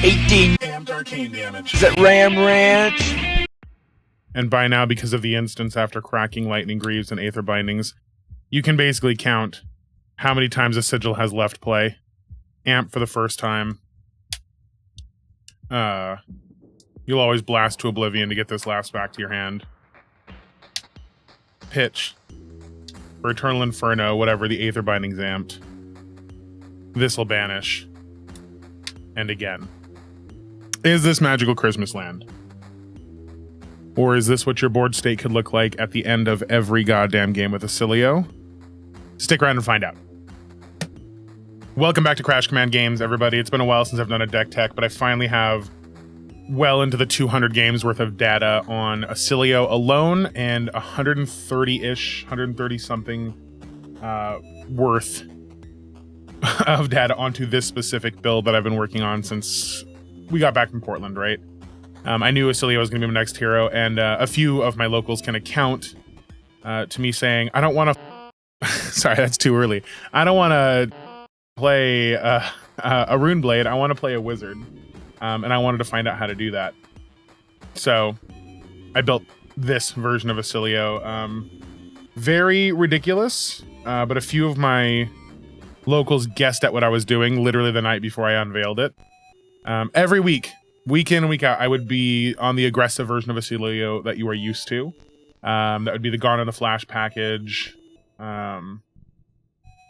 18 arcane damage. Is that Ram Ranch? And by now, because of the instance after cracking Lightning Greaves and Aether Bindings, you can basically count how many times a sigil has left play. Amp for the first time. You'll always blast to Oblivion to get this last back to your hand. Pitch. For Eternal Inferno, whatever, the Aether Binding's amped. This'll banish. And again. Is this Magical Christmas Land? Or is this what your board state could look like at the end of every goddamn game with Oscillio? Stick around and find out. Welcome back to Crash Command Games, everybody. It's been a while since I've done a deck tech, but I finally have well into the 200 games worth of data on Oscillio alone and 130-ish, 130-something worth of data onto this specific build that I've been working on since we got back from Portland, right? I knew Oscillio was going to be my next hero, and a few of my locals can account to me saying, I don't want to... Sorry, that's too early. I don't want to play a Rune Blade. I want to play a Wizard. And I wanted to find out how to do that. So I built this version of Oscillio. Very ridiculous, but a few of my locals guessed at what I was doing literally the night before I unveiled it. Every week in and week out, I would be on the aggressive version of Oscillio that you are used to. That would be the Gone in a Flash package.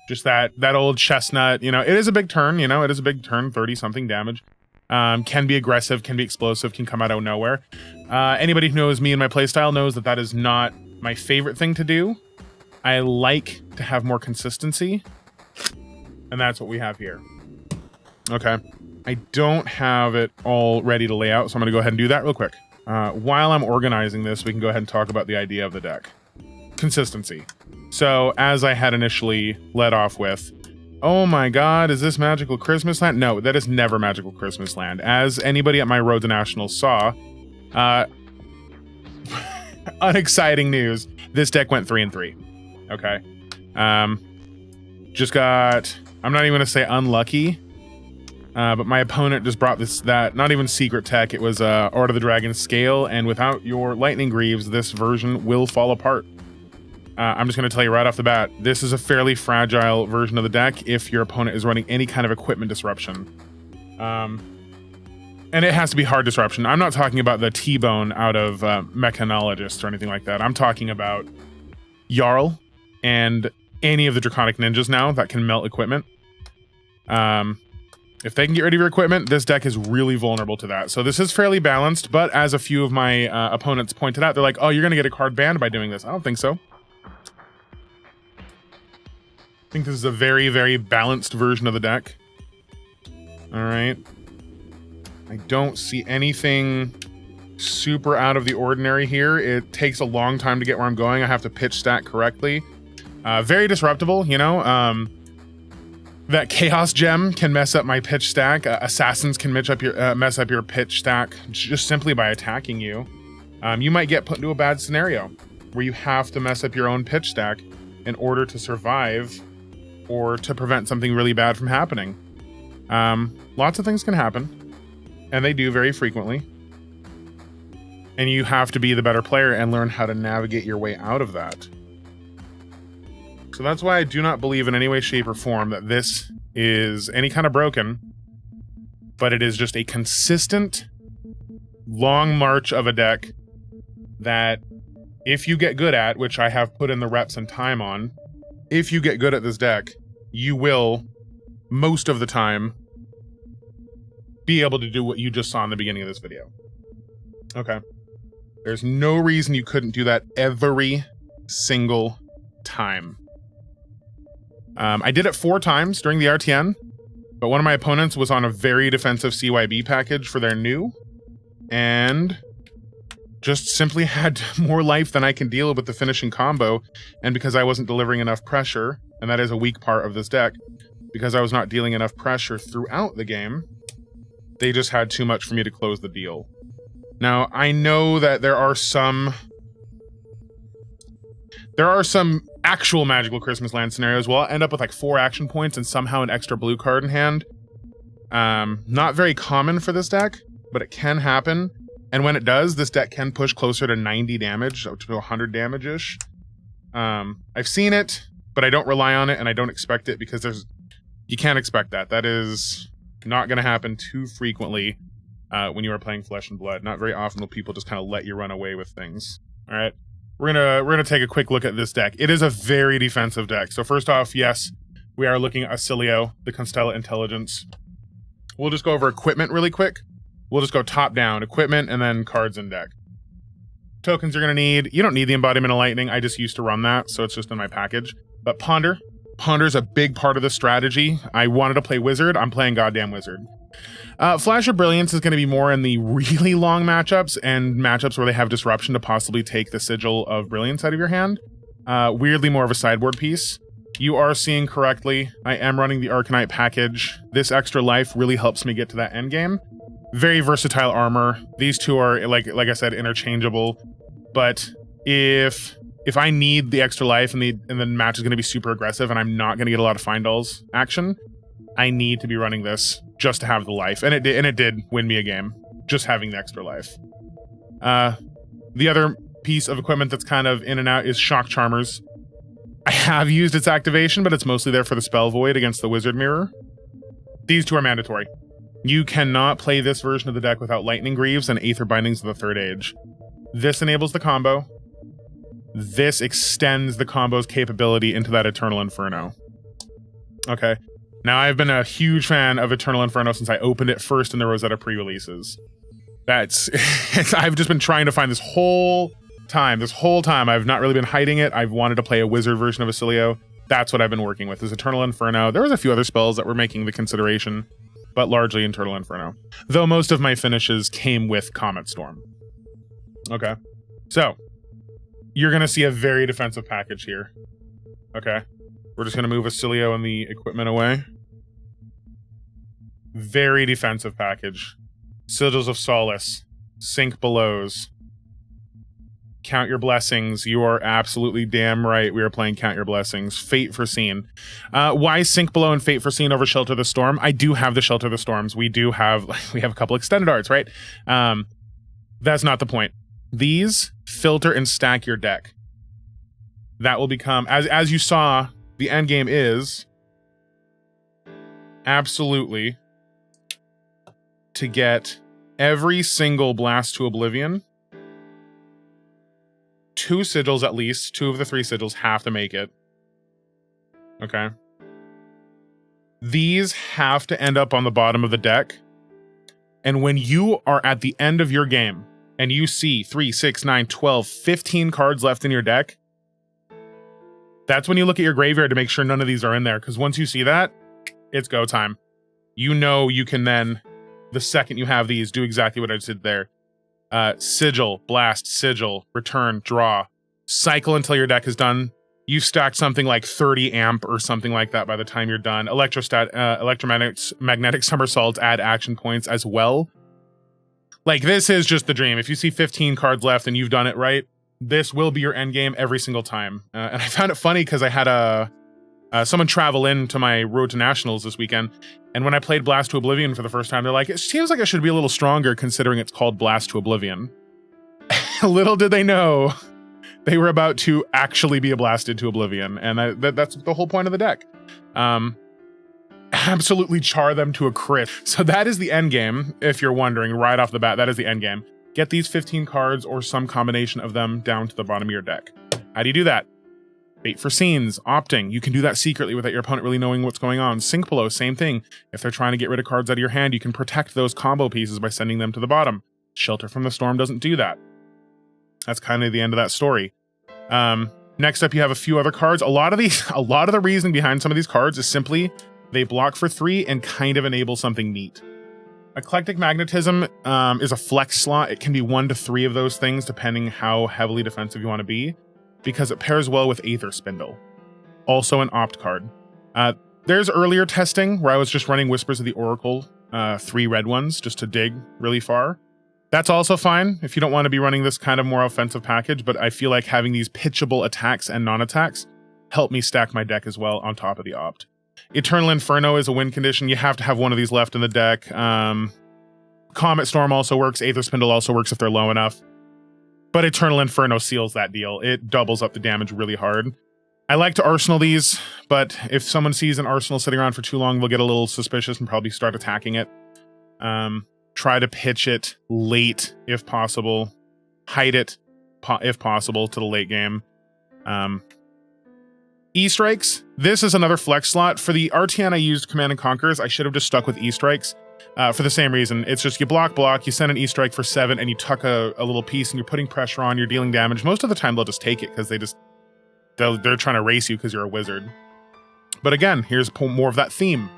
Just that old chestnut, you know, it is a big turn, 30-something damage. Can be aggressive, can be explosive, can come out of nowhere. Anybody who knows me and my playstyle knows that is not my favorite thing to do. I like to have more consistency, and that's what we have here. Okay. I don't have it all ready to lay out, so I'm going to go ahead and do that real quick. While I'm organizing this, we can go ahead and talk about the idea of the deck. Consistency. So, as I had initially led off with, oh my god, is this Magical Christmas Land? No, that is never Magical Christmas Land. As anybody at my Road to Nationals saw, unexciting news, this deck went 3-3. Okay. Just got, I'm not even going to say unlucky, but my opponent just brought not even secret tech, it was Art of the Dragon Scale, and without your Lightning Greaves, this version will fall apart. I'm just going to tell you right off the bat, this is a fairly fragile version of the deck if your opponent is running any kind of equipment disruption. And it has to be hard disruption. I'm not talking about the T-Bone out of Mechanologist or anything like that. I'm talking about Jarl and any of the Draconic Ninjas now that can melt equipment. If they can get rid of your equipment, this deck is really vulnerable to that. So this is fairly balanced, but as a few of my opponents pointed out, they're like, oh, you're going to get a card banned by doing this. I don't think so. I think this is a very, very balanced version of the deck. All right. I don't see anything super out of the ordinary here. It takes a long time to get where I'm going. I have to pitch stack correctly. Very disruptible, you know. That Chaos Gem can mess up my pitch stack. Assassins can mess up your pitch stack just simply by attacking you. You might get put into a bad scenario where you have to mess up your own pitch stack in order to survive or to prevent something really bad from happening. Lots of things can happen, and they do very frequently. And you have to be the better player and learn how to navigate your way out of that. So that's why I do not believe in any way, shape, or form that this is any kind of broken, but it is just a consistent, long march of a deck that if you get good at, which I have put in the reps and time on, if you get good at this deck, you will, most of the time, be able to do what you just saw in the beginning of this video. Okay. There's no reason you couldn't do that every single time. I did it 4 times during the RTN, but one of my opponents was on a very defensive CYB package for their new, and just simply had more life than I can deal with the finishing combo, and because I wasn't delivering enough pressure, and that is a weak part of this deck, because I was not dealing enough pressure throughout the game, they just had too much for me to close the deal. Now, I know that there are some actual Magical Christmas Land scenarios where I'll end up with like 4 action points and somehow an extra blue card in hand. Not very common for this deck, but it can happen. And when it does, this deck can push closer to 90 damage, up to 100 damage-ish. I've seen it, but I don't rely on it, and I don't expect it because you can't expect that. That is not going to happen too frequently when you are playing Flesh and Blood. Not very often will people just kind of let you run away with things. All right, we're gonna take a quick look at this deck. It is a very defensive deck. So first off, yes, we are looking at Oscillio, the Constella Intelligence. We'll just go over equipment really quick. We'll just go top down, equipment, and then cards in deck. Tokens you're going to need. You don't need the Embodiment of Lightning. I just used to run that, so it's just in my package. But Ponder. Ponder's a big part of the strategy. I wanted to play Wizard. I'm playing goddamn Wizard. Flash of Brilliance is going to be more in the really long matchups and matchups where they have Disruption to possibly take the Sigil of Brilliance out of your hand. Weirdly more of a sideboard piece. You are seeing correctly. I am running the Arcanite package. This extra life really helps me get to that endgame. Very versatile armor. These two are, like I said, interchangeable. But if I need the extra life and the match is going to be super aggressive and I'm not going to get a lot of Findalls action, I need to be running this just to have the life. And it did win me a game, just having the extra life. The other piece of equipment that's kind of in and out is Shock Charmers. I have used its activation, but it's mostly there for the Spell Void against the Wizard Mirror. These two are mandatory. You cannot play this version of the deck without Lightning Greaves and Aether Bindings of the Third Age. This enables the combo. This extends the combo's capability into that Eternal Inferno. Okay. Now, I've been a huge fan of Eternal Inferno since I opened it first in the Rosetta pre-releases. I've just been trying to find this whole time, I've not really been hiding it. I've wanted to play a Wizard version of Oscillio. That's what I've been working with, is Eternal Inferno. There was a few other spells that were making the consideration, but largely Eternal Inferno. Though most of my finishes came with Comet Storm. Okay. So, you're going to see a very defensive package here. Okay. We're just going to move Oscillio and the equipment away. Very defensive package. Sigils of Solace. Sink Belows. Count Your Blessings. You are absolutely damn right we are playing Count Your Blessings. Fate Foreseen. Why Sink Below and Fate Foreseen over Shelter the Storm? I do have the Shelter the Storms. We have a couple extended arts, right? That's not the point. These filter and stack your deck. That will become, as you saw, the end game is absolutely to get every single Blast to Oblivion. 2 sigils at least. 2 of the 3 sigils have to make it. Okay. These have to end up on the bottom of the deck. And when you are at the end of your game and you see 3, 6, 9, 12, 15 cards left in your deck, that's when you look at your graveyard to make sure none of these are in there. Because once you see that, it's go time. You know you can then, the second you have these, do exactly what I just did there. Sigil, Blast, Sigil, Return, Draw. Cycle until your deck is done. You've stacked something like 30 amp or something like that by the time you're done. Magnetic Somersaults add action points as well. Like, this is just the dream. If you see 15 cards left and you've done it right, this will be your end game every single time. And I found it funny because I had someone travel in to my Road to Nationals this weekend, and when I played Blast to Oblivion for the first time, they're like, it seems like it should be a little stronger considering it's called Blast to Oblivion. Little did they know, they were about to actually be blasted to Oblivion, and that's the whole point of the deck. Absolutely char them to a crit. So that is the end game, if you're wondering, right off the bat, that is the end game. Get these 15 cards or some combination of them down to the bottom of your deck. How do you do that? Fate Foreseens, opting. You can do that secretly without your opponent really knowing what's going on. Sink Below, same thing. If they're trying to get rid of cards out of your hand, you can protect those combo pieces by sending them to the bottom. Shelter from the Storm doesn't do that. That's kind of the end of that story. Next up, you have a few other cards. A lot of the reason behind some of these cards is simply they block for 3 and kind of enable something neat. Eclectic Magnetism is a flex slot. It can be 1 to 3 of those things, depending how heavily defensive you want to be, because it pairs well with Aether Spindle. Also an opt card. There's earlier testing where I was just running Whispers of the Oracle, 3 red ones, just to dig really far. That's also fine if you don't want to be running this kind of more offensive package, but I feel like having these pitchable attacks and non-attacks help me stack my deck as well on top of the opt. Eternal Inferno is a win condition. You have to have one of these left in the deck. Comet Storm also works. Aether Spindle also works if they're low enough. But Eternal Inferno seals that deal. It doubles up the damage really hard. I like to arsenal these, but if someone sees an arsenal sitting around for too long, they'll get a little suspicious and probably start attacking it. Try to pitch it late if possible. Hide it if possible to the late game. E-Strikes. This is another flex slot. For the RTN I used Command and Conquers, I should have just stuck with E-Strikes. For the same reason. It's just you block, you send an E-Strike for 7, and you tuck a little piece, and you're putting pressure on, you're dealing damage. Most of the time, they'll just take it, because they're trying to race you because you're a wizard. But again, here's more of that theme.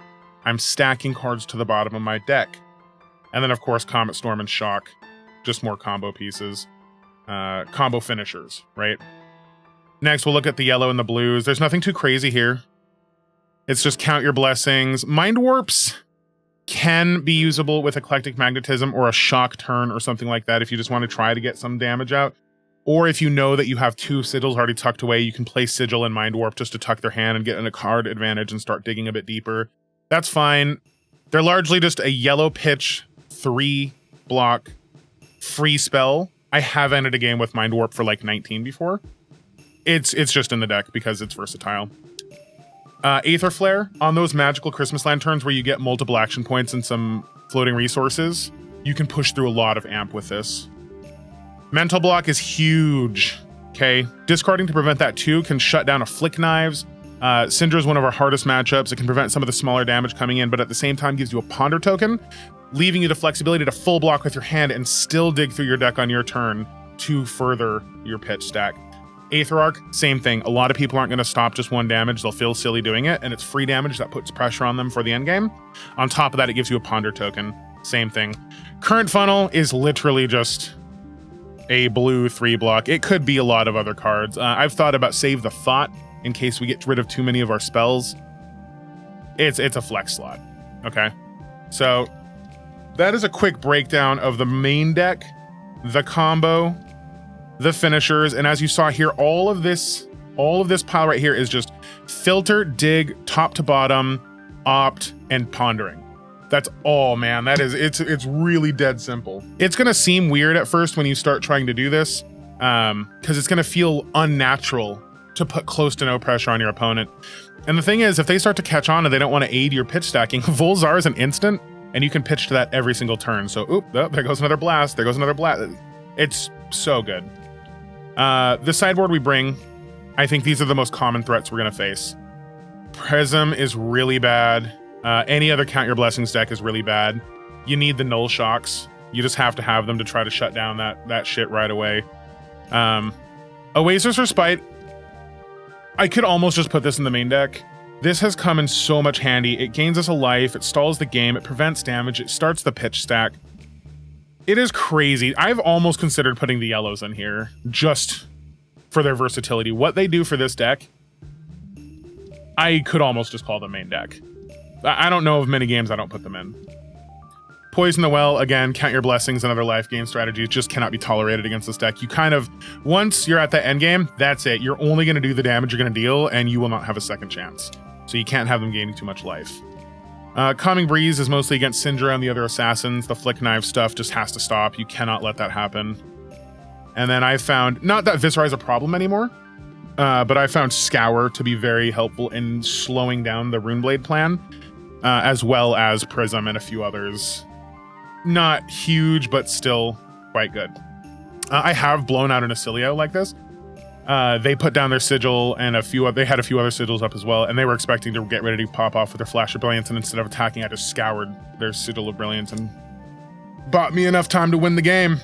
I'm stacking cards to the bottom of my deck. And then, of course, Comet Storm and Shock. Just more combo pieces. Combo finishers, right? Next, we'll look at the yellow and the blues. There's nothing too crazy here. It's just count your blessings. Mind Warps can be usable with Eclectic Magnetism or a Shock turn or something like that if you just want to try to get some damage out. Or if you know that you have 2 sigils already tucked away, you can play Sigil and Mind Warp just to tuck their hand and get in a card advantage and start digging a bit deeper. That's fine. They're largely just a yellow pitch, 3 block, free spell. I have ended a game with Mind Warp for like 19 before. It's just in the deck because it's versatile. Aether Flare, on those magical Christmas Lanterns where you get multiple action points and some floating resources, you can push through a lot of amp with this. Mental Block is huge, okay? Discarding to prevent that too can shut down a Flick Knives. Syndra is one of our hardest matchups. It can prevent some of the smaller damage coming in, but at the same time gives you a Ponder token, leaving you the flexibility to full block with your hand and still dig through your deck on your turn to further your pitch stack. Aether Arc, same thing. A lot of people aren't going to stop just 1 damage. They'll feel silly doing it, and it's free damage that puts pressure on them for the end game. On top of that, it gives you a Ponder token. Same thing. Current Funnel is literally just a blue 3 block. It could be a lot of other cards. I've thought about Save the Thought in case we get rid of too many of our spells. It's a flex slot. Okay, so that is a quick breakdown of the main deck, the combo, the finishers, and as you saw here, all of this pile right here is just filter, dig, top to bottom, opt, and pondering. That's all, man. It's really dead simple. It's gonna seem weird at first when you start trying to do this, because it's gonna feel unnatural to put close to no pressure on your opponent. And the thing is, if they start to catch on and they don't want to aid your pitch stacking, Volzar is an instant, and you can pitch to that every single turn. So, there goes another blast. There goes another blast. It's so good. The sideboard we bring, I think these are the most common threats we're gonna face. Prism is really bad. Any other Count Your Blessings deck is really bad. You need the Null Shocks. You just have to have them to try to shut down that shit right away. Oasis Respite, I could almost just put this in the main deck. This has come in so much handy. It gains us a life, it stalls the game, it prevents damage, it starts the pitch stack. It is crazy. I've almost considered putting the yellows in here just for their versatility. What they do for this deck, I could almost just call them main deck. I don't know of many games I don't put them in. Poison the Well, again, Count Your Blessings and other life gain strategies just cannot be tolerated against this deck. You kind of, once you're at the end game, that's it. You're only going to do the damage you're going to deal, and you will not have a second chance. So you can't have them gaining too much life. Calming Breeze is mostly against Syndra and the other assassins. The Flick Knife stuff just has to stop. You cannot let that happen. And then I found, not that Viscera is a problem anymore, but I found Scour to be very helpful in slowing down the Runeblade plan, as well as Prism and a few others. Not huge, but still quite good. I have blown out an Oscillio like this. They put down their sigil and they had a few other sigils up as well, and they were expecting to get ready to pop off with their Flash of Brilliance, and instead of attacking, I just scoured their Sigil of Brilliance and bought me enough time to win the game.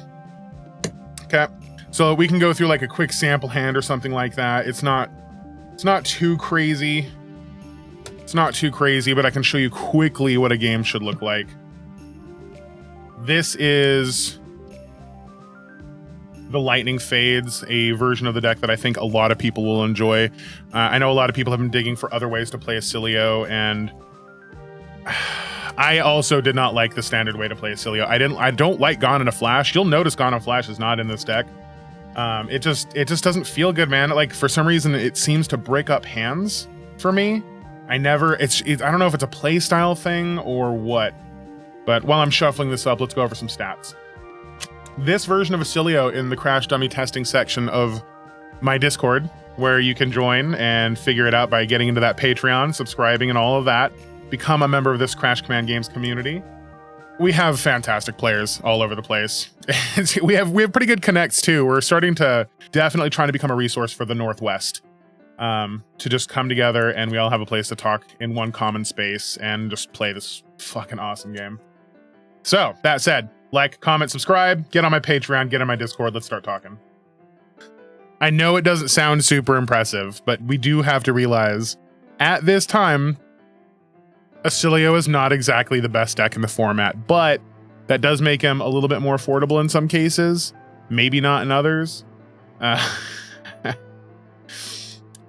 Okay, so we can go through like a quick sample hand or something like that. It's not too crazy. It's not too crazy, but I can show you quickly what a game should look like. This is the Lightning Fades, a version of the deck that I think a lot of people will enjoy. I know a lot of people have been digging for other ways to play Oscillio, and I also did not like the standard way to play Oscillio. I don't like Gone in a Flash. You'll notice Gone in a Flash is not in this deck. It just doesn't feel good, man. Like, for some reason, it seems to break up hands for me. I don't know if it's a play style thing or what, but while I'm shuffling this up, let's go over some stats. This version of Oscillio in the Crash Dummy testing section of my Discord, where you can join and figure it out by getting into that Patreon, subscribing and all of that, become a member of this Crash Command Games community. We have fantastic players all over the place. we have pretty good connects too. We're starting to definitely trying to become a resource for the Northwest. To just come together and we all have a place to talk in one common space and just play this fucking awesome game. So that said, like, comment, subscribe, get on my Patreon, get on my Discord. Let's start talking. I know it doesn't sound super impressive, but we do have to realize at this time, Oscillio is not exactly the best deck in the format, but that does make him a little bit more affordable in some cases, maybe not in others.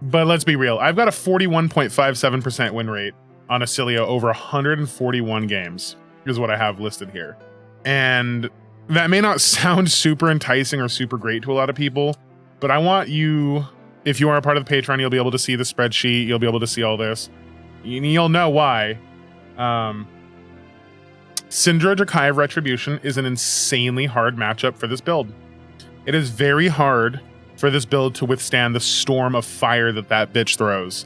But let's be real. I've got a 41.57% win rate on Oscillio over 141 games, is what I have listed here. And that may not sound super enticing or super great to a lot of people, but I want you, if you are a part of the Patreon, you'll be able to see the spreadsheet. You'll be able to see all this. You'll know why. Syndra Drakai of Retribution is an insanely hard matchup for this build. It is very hard for this build to withstand the storm of fire that bitch throws.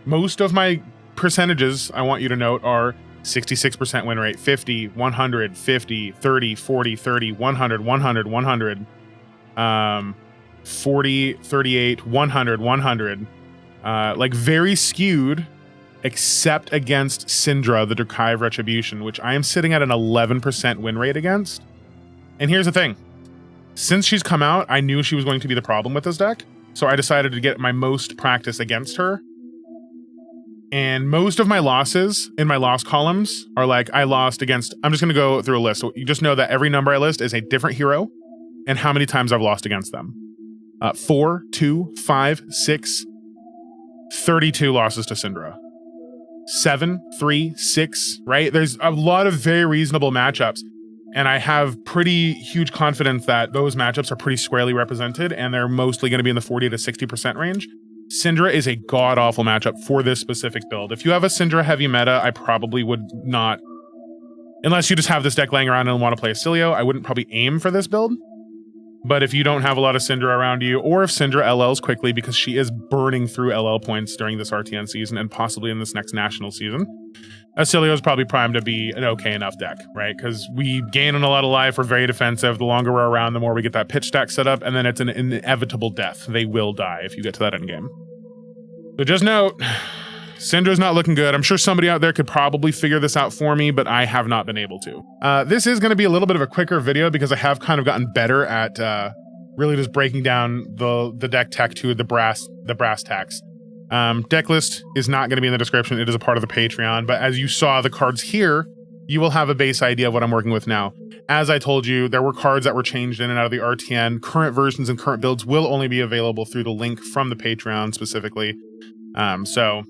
Most of my percentages, I want you to note, are 66% win rate, 50, 100, 50, 30, 40, 30, 100, 100, 100, 40, 38, 100, 100. Like very skewed, except against Syndra, the Drakai of Retribution, which I am sitting at an 11% win rate against. And here's the thing. Since she's come out, I knew she was going to be the problem with this deck, so I decided to get my most practice against her. And most of my losses in my loss columns are like, I lost against, I'm just going to go through a list. So you just know that every number I list is a different hero and how many times I've lost against them. 4, 2, 5, 6, 32 losses to Syndra. 7, 3, 6, right? There's a lot of very reasonable matchups. And I have pretty huge confidence that those matchups are pretty squarely represented and they're mostly going to be in the 40 to 60% range. Syndra is a god-awful matchup for this specific build. If you have a Syndra heavy meta, I probably would not, unless you just have this deck laying around and want to play Oscillio, I wouldn't probably aim for this build. But if you don't have a lot of Syndra around you, or if Syndra LLs quickly because she is burning through LL points during this RTN season and possibly in this next national season, Oscillio is probably primed to be an okay enough deck, right? Because we gain on a lot of life, we're very defensive. The longer we're around, the more we get that pitch stack set up, and then it's an inevitable death. They will die if you get to that endgame. So just note, Syndra's not looking good. I'm sure somebody out there could probably figure this out for me, but I have not been able to. This is going to be a little bit of a quicker video because I have kind of gotten better at really just breaking down the deck tech to the brass tacks. Deck list is not going to be in the description. It is a part of the Patreon, but as you saw the cards here, you will have a base idea of what I'm working with now. As I told you, there were cards that were changed in and out of the RTN. Current versions and current builds will only be available through the link from the Patreon specifically. So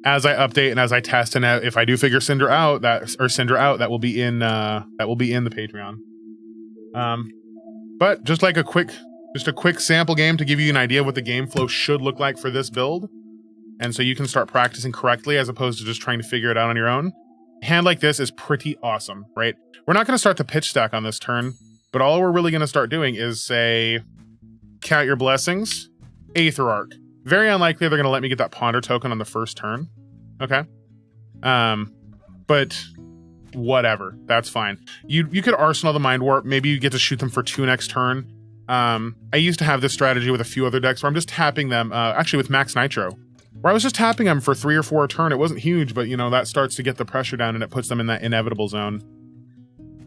as I update and as I test, and if I do figure Syndra out, that will be in the Patreon. But just like a quick sample game to give you an idea of what the game flow should look like for this build. And so you can start practicing correctly as opposed to just trying to figure it out on your own. A hand like this is pretty awesome, right? We're not going to start the pitch stack on this turn, but all we're really going to start doing is say, count your blessings, Aether Arc. Very unlikely they're going to let me get that Ponder token on the first turn. Okay. But whatever, that's fine. You could Arsenal the Mind Warp. Maybe you get to shoot them for 2 next turn. I used to have this strategy with a few other decks where I'm just tapping them, actually with Max Nitro, where I was just tapping them for 3 or 4 a turn. It wasn't huge, but you know, that starts to get the pressure down and it puts them in that inevitable zone.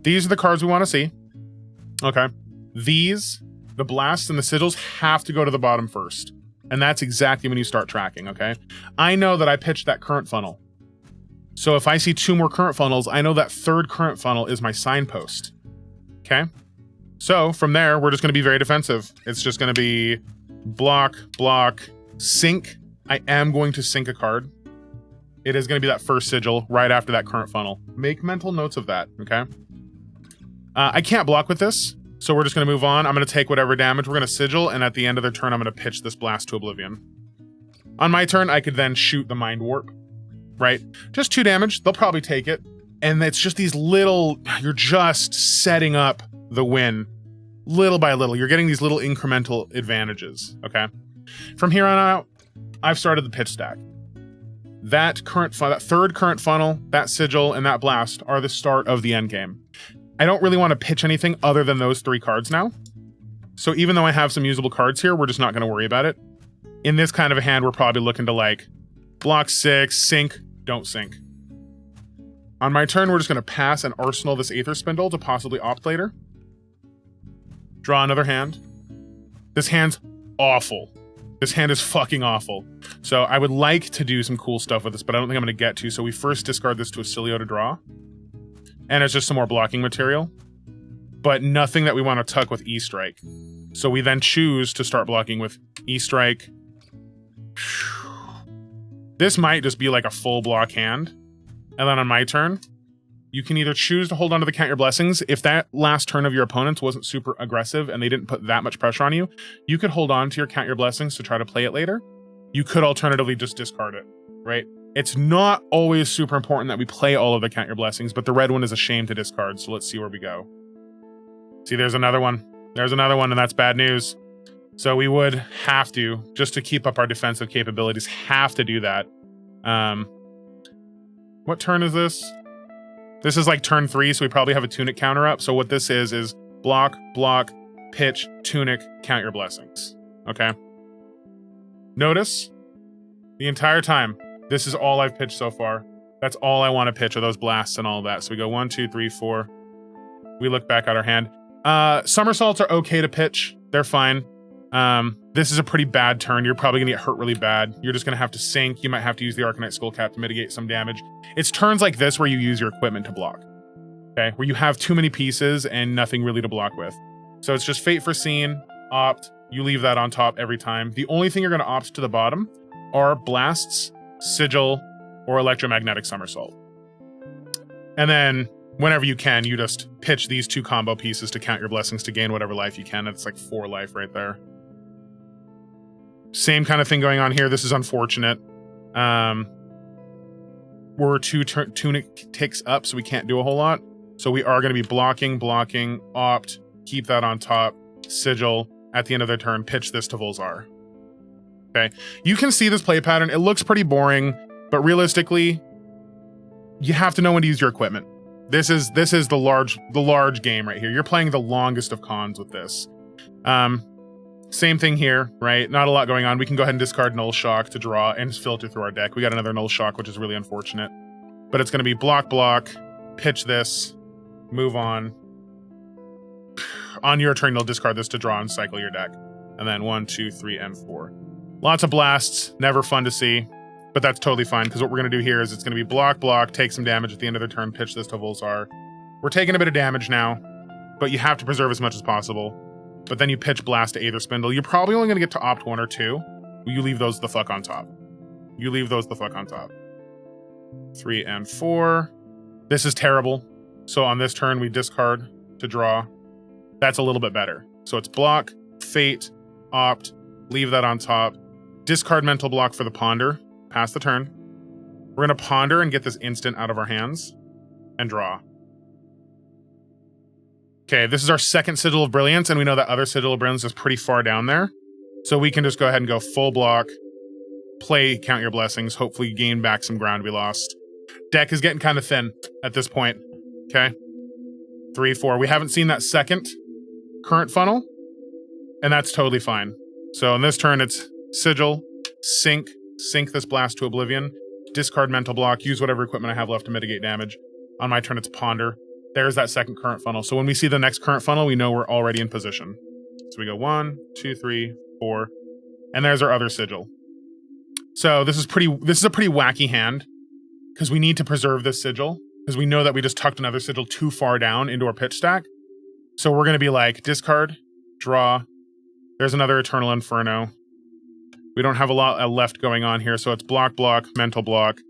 These are the cards we want to see. Okay. These, the blasts and the sigils, have to go to the bottom first. And that's exactly when you start tracking, okay? I know that I pitched that current funnel. So if I see 2 more current funnels, I know that 3rd current funnel is my signpost. Okay? So from there, we're just going to be very defensive. It's just going to be block, sink. I am going to sink a card. It is going to be that first sigil right after that current funnel. Make mental notes of that, okay? I can't block with this, so we're just going to move on. I'm going to take whatever damage. We're going to sigil, and at the end of their turn, I'm going to pitch this blast to Oblivion. On my turn, I could then shoot the Mind Warp, right? Just 2 damage. They'll probably take it. And it's just these little, you're just setting up the win little by little. You're getting these little incremental advantages, okay? From here on out, I've started the pitch stack. That third current funnel, that sigil, and that blast are the start of the end game. I don't really want to pitch anything other than those 3 cards now. So even though I have some usable cards here, we're just not going to worry about it. In this kind of a hand, we're probably looking to like block 6, sink, don't sink. On my turn, we're just going to pass and arsenal this Aether Spindle to possibly opt later. Draw another hand. This hand's awful. This hand is fucking awful. So I would like to do some cool stuff with this, but I don't think I'm going to get to. So we first discard this to Oscillio to draw. And it's just some more blocking material. But nothing that we want to tuck with E-Strike. So we then choose to start blocking with E-Strike. This might just be like a full block hand. And then on my turn, you can either choose to hold on to the Count Your Blessings. If that last turn of your opponent's wasn't super aggressive and they didn't put that much pressure on you, you could hold on to your Count Your Blessings to try to play it later. You could alternatively just discard it, right? It's not always super important that we play all of the Count Your Blessings, but the red one is a shame to discard, so let's see where we go. See, there's another one. There's another one, and that's bad news. So we would have to, just to keep up our defensive capabilities, have to do that. What turn is this? This is like turn 3, so we probably have a Tunic counter up. So what this is block, block, pitch, Tunic, Count Your Blessings. Okay? Notice, the entire time, this is all I've pitched so far. That's all I want to pitch are those blasts and all that. So we go 1, 2, 3, 4. We look back at our hand. Somersaults are okay to pitch. They're fine. This is a pretty bad turn. You're probably gonna get hurt really bad. You're just gonna have to sink. You might have to use the Arcanite Skullcap to mitigate some damage. It's turns like this where you use your equipment to block. Okay, where you have too many pieces and nothing really to block with. So it's just Fate Foreseen, opt, you leave that on top every time. The only thing you're gonna opt to the bottom are blasts, sigil, or electromagnetic somersault. And then whenever you can, you just pitch these 2 combo pieces to Count Your Blessings to gain whatever life you can. It's like 4 life right there. Same kind of thing going on here. This is unfortunate. We're 2 Tunic ticks up, so we can't do a whole lot. So we are going to be blocking, opt, keep that on top, sigil. At the end of their turn, pitch this to Volzar. Okay. You can see this play pattern. It looks pretty boring, but realistically, you have to know when to use your equipment. This is the large game right here. You're playing the longest of cons with this. Same thing here, right? Not a lot going on. We can go ahead and discard Null Shock to draw and filter through our deck. We got another Null Shock, which is really unfortunate. But it's going to be block, pitch this, move on. On your turn, you'll discard this to draw and cycle your deck. And then 1, 2, 3, and 4. Lots of blasts, never fun to see. But that's totally fine, because what we're going to do here is it's going to be block, take some damage at the end of their turn, pitch this to Volzar. We're taking a bit of damage now, but you have to preserve as much as possible. But then you pitch blast to Aether Spindle. You're probably only going to get to opt 1 or 2. You leave those the fuck on top. You leave those the fuck on top. 3 and 4. This is terrible. So on this turn, we discard to draw. That's a little bit better. So it's block, fate, opt, leave that on top. Discard mental block for the ponder. Pass the turn. We're going to ponder and get this instant out of our hands. And draw. Okay, this is our second Sigil of Brilliance, and we know that other Sigil of Brilliance is pretty far down there. So we can just go ahead and go full block, play Count Your Blessings, hopefully gain back some ground we lost. Deck is getting kind of thin at this point. Okay. 3, 4. We haven't seen that second current funnel, and that's totally fine. So in this turn, it's Sigil, sink this blast to Oblivion, discard mental block, use whatever equipment I have left to mitigate damage. On my turn, it's ponder. There's that second current funnel. So when we see the next current funnel, we know we're already in position. So we go 1, 2, 3, 4, and there's our other sigil. So this is a pretty wacky hand because we need to preserve this sigil because we know that we just tucked another sigil too far down into our pitch stack. So we're going to be like discard, draw. There's another Eternal Inferno. We don't have a lot left going on here, so it's block, mental block,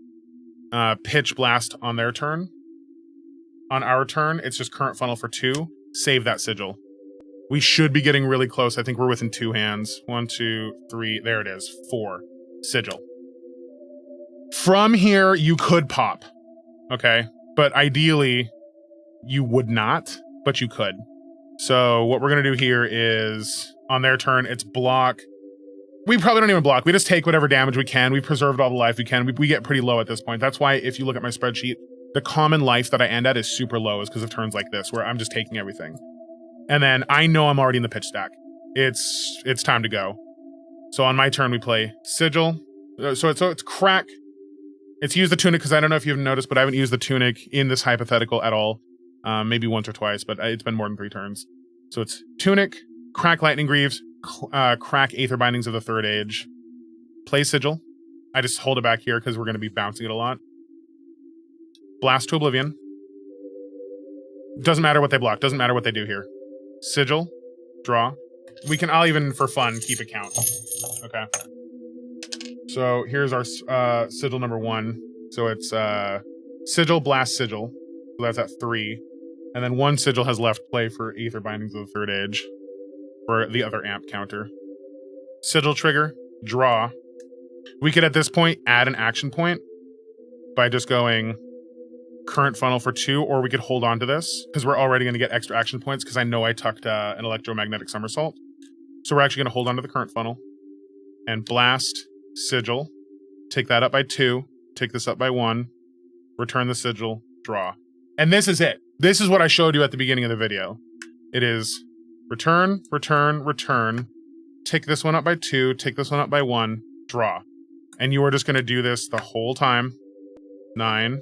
pitch blast on their turn. On our turn, it's just current funnel for 2. Save that sigil. We should be getting really close. I think we're within 2 hands. 1, 2, 3. There it is. 4. Sigil. From here, you could pop, okay? But ideally, you would not, but you could. So what we're going to do here is, on their turn, it's block. We probably don't even block. We just take whatever damage we can. We've preserved all the life we can. We get pretty low at this point. That's why if you look at my spreadsheet, the common life that I end at is super low, is because of turns like this, where I'm just taking everything. And then I know I'm already in the pitch stack. It's time to go. So on my turn, we play Sigil. So it's Crack. It's use the Tunic, because I don't know if you've noticed, but I haven't used the Tunic in this hypothetical at all. Maybe once or twice, but it's been more than 3 turns. So it's Tunic, Crack Lightning Greaves, Crack Aether Bindings of the Third Age, play Sigil. I just hold it back here because we're going to be bouncing it a lot. Blast to Oblivion. Doesn't matter what they block. Doesn't matter what they do here. Sigil. Draw. I'll even, for fun, keep a count. Okay. So here's our Sigil number 1. So it's Sigil, Blast, Sigil. So that's at 3. And then 1 Sigil has left play for Aether Bindings of the Third Age. For the other amp counter. Sigil trigger. Draw. We could, at this point, add an action point by just going current funnel for 2, or we could hold on to this, because we're already going to get extra action points, because I know I tucked an electromagnetic somersault. So we're actually going to hold on to the current funnel and blast Sigil, take that up by 2, take this up by 1, return the Sigil, draw. And this is it. This is what I showed you at the beginning of the video. It is return, return, return, take this one up by 2, take this one up by 1, draw. And you are just going to do this the whole time. 9,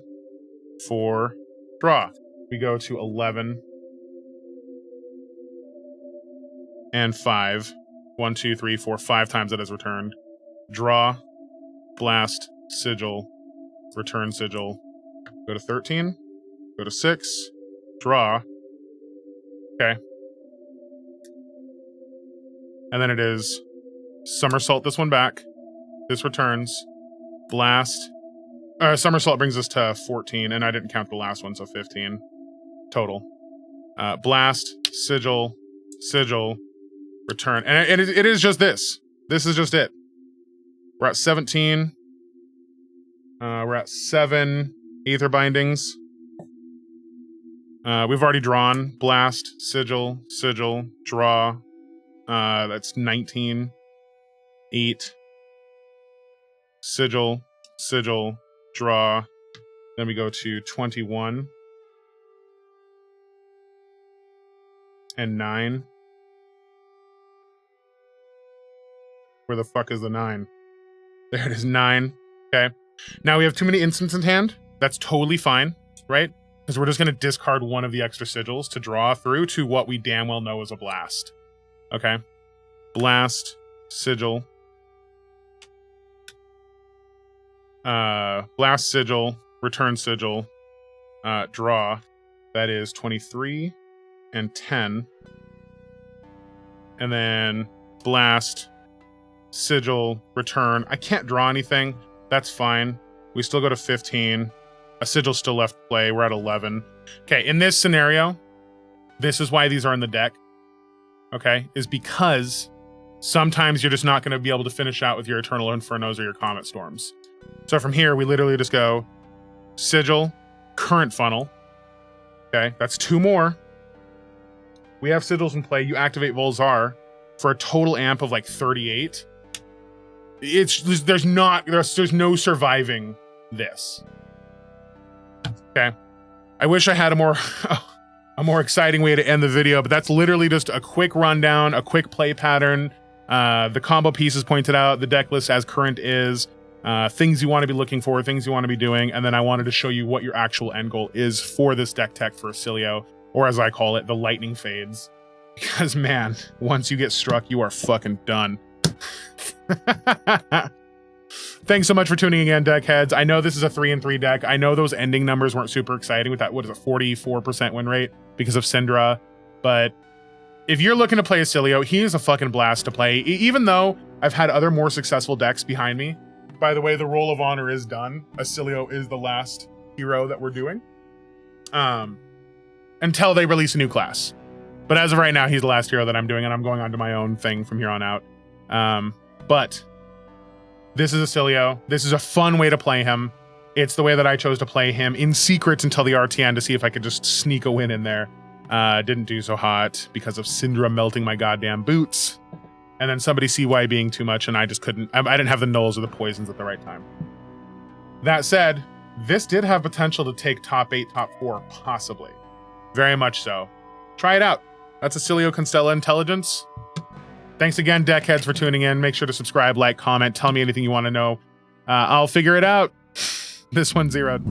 4, draw. We go to 11 and 5. 1, 2, 3, 4, 5 times it is returned. Draw, blast, Sigil, return Sigil. Go to 13, go to 6, draw. Okay. And then it is somersault this one back. This returns. Blast. Somersault brings us to 14, and I didn't count the last one, so 15 total. Blast, Sigil, Sigil, return. And it is just this. This is just it. We're at 17. We're at 7 Aether Bindings. We've already drawn. Blast, Sigil, Sigil, draw. That's 19. 8. Sigil, Sigil, draw. Then we go to 21. And 9. Where the fuck is the 9? There it is, 9. Okay. Now we have too many instants in hand. That's totally fine, right? Because we're just going to discard one of the extra sigils to draw through to what we damn well know is a blast. Okay. Blast, Sigil. Blast, Sigil, return Sigil, draw. That is 23 and 10. And then blast, Sigil, return. I can't draw anything. That's fine. We still go to 15. A Sigil still left play. We're at 11. Okay, in this scenario, this is why these are in the deck. Okay, is because sometimes you're just not going to be able to finish out with your Eternal Infernos or your Comet Storms. So from here, we literally just go Sigil, current funnel. Okay, that's 2 more. We have Sigils in play. You activate Volzar for a total amp of like 38. There's no surviving this. Okay. I wish I had a more exciting way to end the video, but that's literally just a quick rundown, a quick play pattern. The combo pieces pointed out, the deck list as current is, things you want to be looking for, things you want to be doing, and then I wanted to show you what your actual end goal is for this deck tech for Oscillio, or as I call it, the lightning fades. Because man, once you get struck, you are fucking done. Thanks so much for tuning in, deck heads. I know this is a 3-3 deck. I know those ending numbers weren't super exciting with that, what is it, 44% win rate because of Syndra. But if you're looking to play Oscillio, he is a fucking blast to play. Even though I've had other more successful decks behind me. By the way, the Roll of Honor is done. Oscillio is the last hero that we're doing. Until they release a new class. But as of right now, he's the last hero that I'm doing, and I'm going on to my own thing from here on out. But This is Oscillio. This is a fun way to play him. It's the way that I chose to play him in secrets until the RTN to see if I could just sneak a win in there. Didn't do so hot because of Syndra melting my goddamn boots. And then somebody CY being too much, and I just couldn't. I didn't have the nulls or the poisons at the right time. That said, this did have potential to take top 8, top 4, possibly. Very much so. Try it out. That's Oscillio Constella Intelligence. Thanks again, deckheads, for tuning in. Make sure to subscribe, like, comment, tell me anything you want to know. I'll figure it out. This one's zeroed.